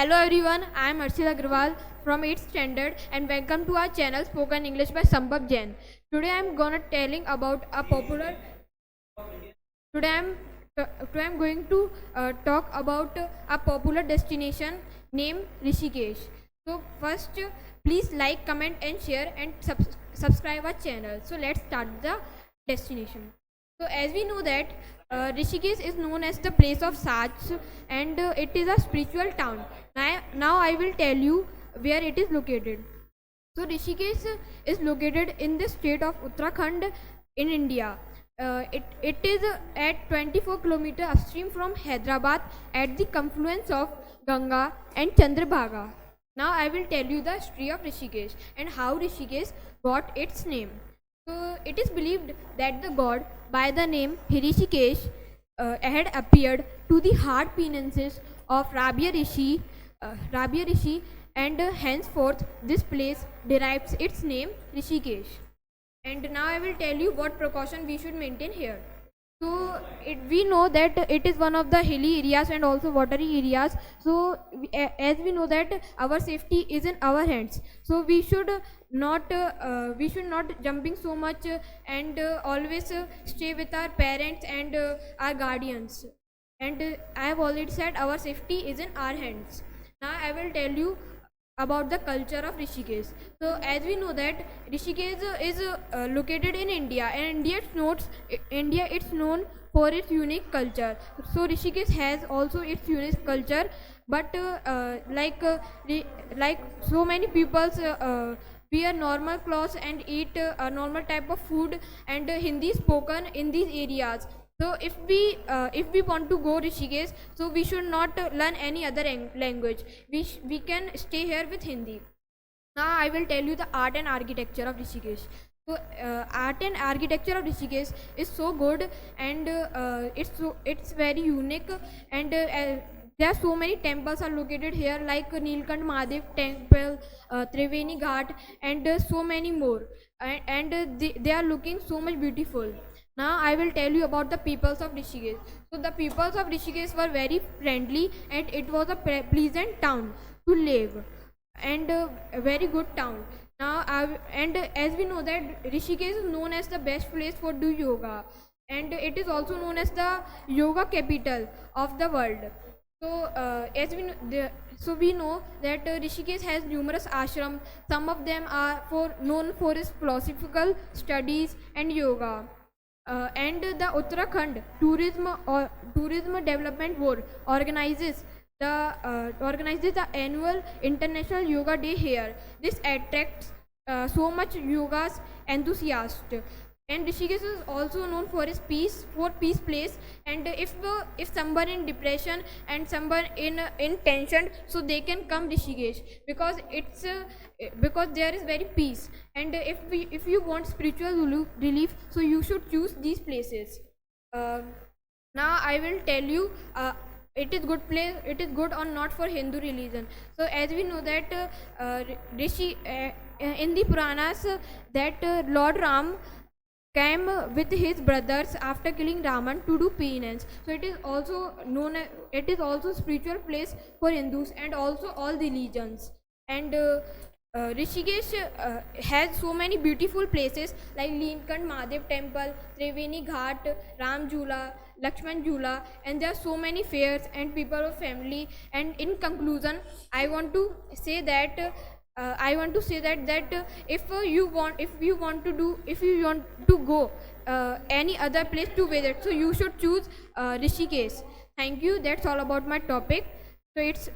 Hello everyone, I am Arshil Agrawal from 8th standard and welcome to our channel Spoken English by Sambhav Jain. Today I am gonna telling about a popular. Today I'm going to talk about a popular destination named Rishikesh. So first, please like, comment and share and subscribe our channel. So let's start the destination. So as we know that Rishikesh is known as the place of Sats and it is a spiritual town. Now I will tell you where it is located. So Rishikesh is located in the state of Uttarakhand in India. It is at 24 kilometers upstream from Hyderabad at the confluence of Ganga and Chandrabhaga. Now I will tell you the history of Rishikesh and how Rishikesh got its name. So it is believed that the god by the name Hrishikesh had appeared to the hard penances of Rabia Rishi, and henceforth this place derives its name Rishikesh. And now I will tell you what precaution we should maintain here. So we know that it is one of the hilly areas and also watery areas. So as we know that our safety is in our hands. So we should not jumping so much and always stay with our parents and our guardians. And I have already said our safety is in our hands. Now I will tell you about the culture of Rishikesh. So as we know that Rishikesh is located in India and India it's known for its unique culture. So Rishikesh has also its unique culture, but like so many people wear normal clothes and eat a normal type of food and Hindi spoken in these areas. So if we want to go Rishikesh, so we should not learn any other language. We can stay here with Hindi. Now I will tell you the art and architecture of Rishikesh. So art and architecture of Rishikesh is so good and it's very unique and there are so many temples are located here like Nilkant Mahadev temple, Triveni Ghat and so many more and they are looking so much beautiful. Now I will tell you about the peoples of Rishikesh. So the peoples of Rishikesh were very friendly and it was a pleasant town to live and a very good town. Now and as we know that Rishikesh is known as the best place for do yoga and it is also known as the yoga capital of the world. So so we know that Rishikesh has numerous ashrams. Some of them are known for its philosophical studies and yoga. And the Uttarakhand Tourism Development Board organizes the annual International Yoga Day here. This attracts so much yoga's enthusiasts. And Rishikesh is also known for its peace place. And if someone in depression and someone in tension, so they can come Rishikesh because because there is very peace. And if you want spiritual relief, so you should choose these places. Now I will tell you. It is good place. It is good or not for Hindu religion. So as we know that in the Puranas that Lord Ram came with his brothers after killing Raman to do penance. So it is also known as it is also spiritual place for Hindus and also all religions. And Rishikesh has so many beautiful places like Nilkant Mahadev temple, Triveni Ghat, Ram Jhula, Lakshman Jhula, and there are so many fairs and people of family. And in conclusion, I want to say that if you want to go any other place to visit, so you should choose Rishikesh. Thank you. That's all about my topic. So it's